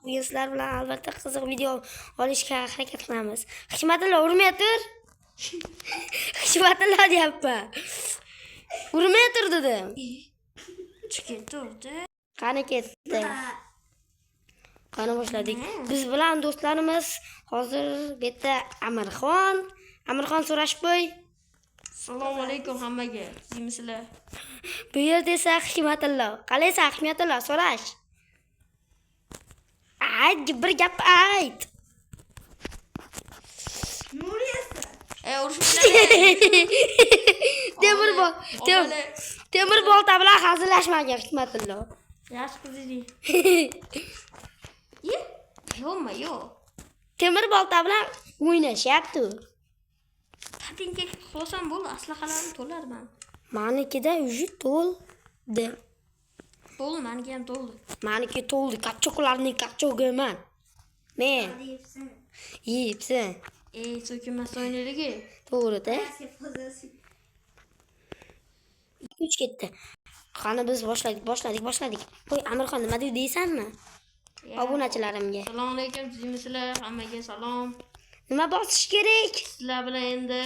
Bugun sizlar bilan albatta qiziq video olishga harakat qilamiz. Hikmatilla urmay tur. Hikmatilla deyapman. Urmay tur dedim. Chiqib turdi. Qani ketdi. Qani boshladik. Biz bilan do'stlarimiz hozir bu yerda Amirxon so'rashib qo'y. Assalomu alaykum hammaga. Sizlar? Bu yerda esa Hikmatilla. Qalaysan Hikmatilla so'rash. Ayt, bir gap ayt. Temir bolta bilan hazillashmagan Hikmatilla. Yaxshi qizing. Yo'q. Temir bolta bilan o'ynashyapti. Xatinga qo'sam bo'ldi, aslahalarim to'larman. Menikida uji to'ldi. To'ldi, meniki ham to'ldi. Meniki to'ldi, kachoqlarni kachogaman. Men. Yeyibsan. So'kinmas o'ynaylik. To'g'ri-da. 3 ketdi. Qani biz boshladik. Qo'y Amirxon nima deysanmi? Obunachilarimga. Assalomu alaykum, sizlar hammaga salom. Nima bosish kerak? Sizlar bilan endi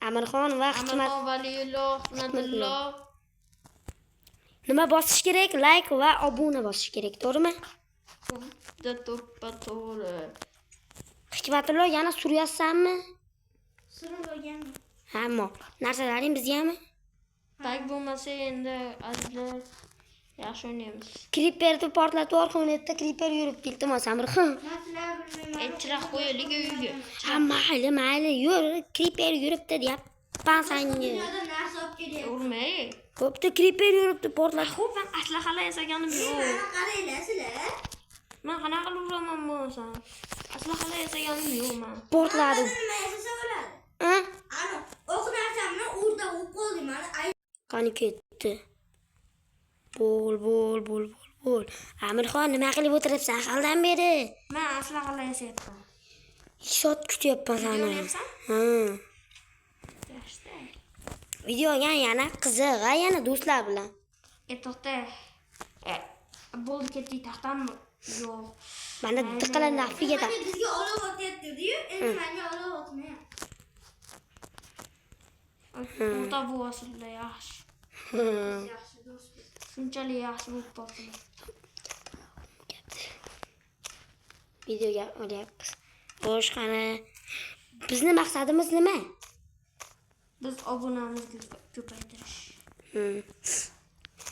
Amirxon va Hikmat Valiyulloh, Hikmatulloh. Nima bosish kerak? Like va obuna bosish kerak, to'g'rimi? To'g'ri. Hikmatulloh yana suryapsanmi? Surib olganman. Hamma narsalaring bizgami? Tak bo'lmasa endi azizlar yaxshi o'ynaymiz. Creeperni portlatib o'rxonetda creeper yuribdi, iltimos Amirxon. Chiroq qo'yaylik uyga. Ha, mayli, yur, creeper yuribdi deyapman senga. Urmay. Bo'pti, creeper yuribdi, portlatib. Xo'p, men aslahalar yasaganim yo'q. Qaranglar sizlar. Men qanaqa uraman bo'lsa? Aslahalar yasaganim yo'q men. Portladi. Nima yasasa bo'ladi? Ha? Ana, o'q narsamni urda o'q qoldim. Qani ketdi. Bol. Amirxon, nima qilib o'tiribsan haldan beri? Men aslahalar yasayapman. 2 soat kutyapman seni. Ha. Yaxshi. Videoga yana qiziq, yana do'stlar bilan. To'xta. Bo'ldi ketdik taxtam yo'q. Mana diqqalar nafiga da. Bizga olov otyapti-yu, endi menga olov otmayapti. O'ta bu aslida yaxshi. Yaxshi do'st. Shunchalik yaxshi bo'lib qoldi. Videoga olyapmiz. Boshqani bizning maqsadimiz nima? Biz obunamizni ko'paytirish.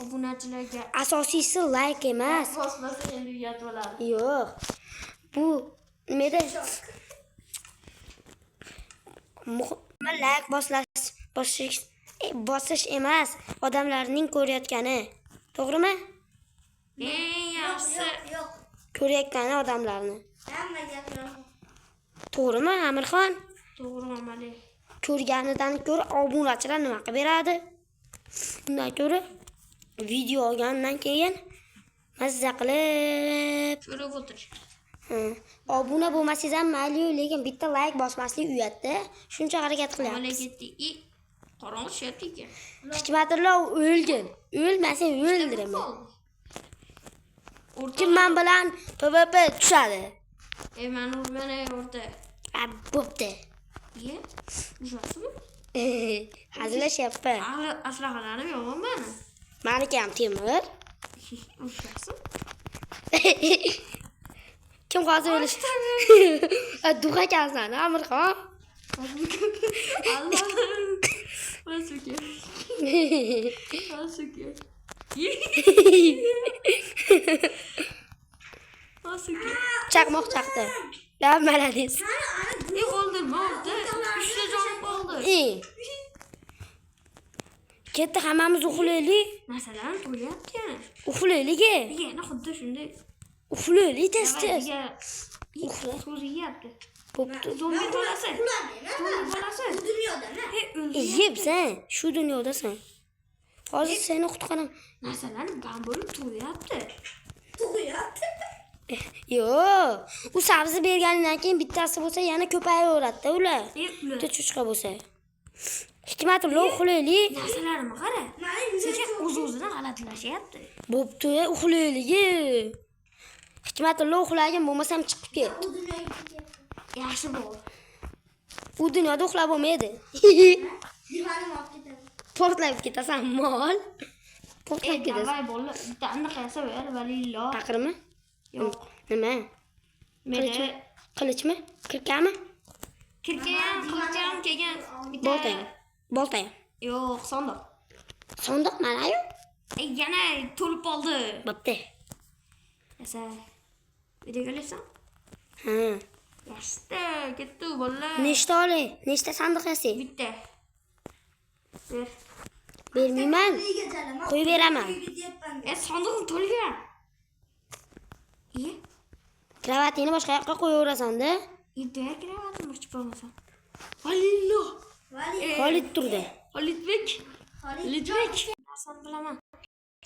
Obunachilarga Asosiysi like emas. bosmasa endi uyat bo'ladi. Yo'q. Bu nimada? Like bosish emas, odamlarning ko'rayotgani. To'g'rimi? Eng yaxshisi Yo'q. Ko'rayotgani odamlarni. Hamma gap yo'q. To'g'rimi, Amirxon? to'g'ri amaliy. Ko'rganidan ko'ra obunachilar nima qilib beradi? Undan ko'ra video olgandan keyin mazza qilib Ko'rib o'tirish. obuna bo'lmasangiz ham mayli, lekin bitta like bosmaslik uyatda. Shuncha harakat qilyapmiz. Mana ketdik. Qorong'i tushyapti ekan. Hikmatilla o'lgin. O'lmasa o'ldiraman. Kim men bilan PvP tushadi? Men urmana o'rta. Bo'pti. Ushasizmi? Hazillashyapman. Aslahalarim yo'q meni. Meniki ham temir. Ushasiz? Kim hozir o'lish? Duqa ekansan, Amirxon. Allah. Masuka. Masuka. Chaqmoq chaqdi. Ya malades. O'ldirma, o'ldi. 3 ta jonim qoldi. Ketdi, hammamiz uxlaylik. Masalan, to'yapti. Uxlaylik. Yana xuddi shunday. Uxlaylik tez. So'rayapti. Bo'pti. Zombi bolasi. Zombi bolasi. Bu dunyoda-mi? Yebsan, shu dunyodasan. Hozir seni qutqaram. Masalan, gamburib to'yapti. Tug'yapti. Yo'q, u sabzi berganidan keyin bittasi bo'lsa yana ko'payaveradi-da ular. Bitta Ular. chuchqa bo'lsa. Hikmatulloh uxlaylik. Narsalarimni qara. Meni Sekin o'z-o'zidan g'alatilashyapti. Bo'pti, uxlaylik. Hikmatullo uxlagin, bo'lmasam chiqib ket. U dunyoga ketyapti. Yaxshi bo'ldi. U dunyoda uxlab bo'lmaydi. Divanim olib ketadi. Portlab ketasan, mol. Portlab ketasan. Davay bolalar, bitta aniq qilsa ber, valillo. Taqirmi? Yo'q. Nima? Meni Qilichmi? Kirkami? kirgan, qilcham kelgan. Boltayam. Boltayam. Yo'q, sondiq. Sondiq mana-yu. Yana to'lib qoldi. Bo'pti. Esa video ko'rsan? Ha. Yaxshida, ketdi bolalar. Nechta olay? Nechta sandiq yasay? Bitta. Ber. Bermayman. Uyga jalaman. Qo'yib beraman. Uyga ketyapman. Sondiqni to'lgan. Kravatini boshqa yoqqa qo'yaverasan-da. Uyda kravatim ochib bo'lmasam. Valillo. Vali. Xolid turdi. Xolidbek. Xolid. Xolidbek. Narsani bilaman.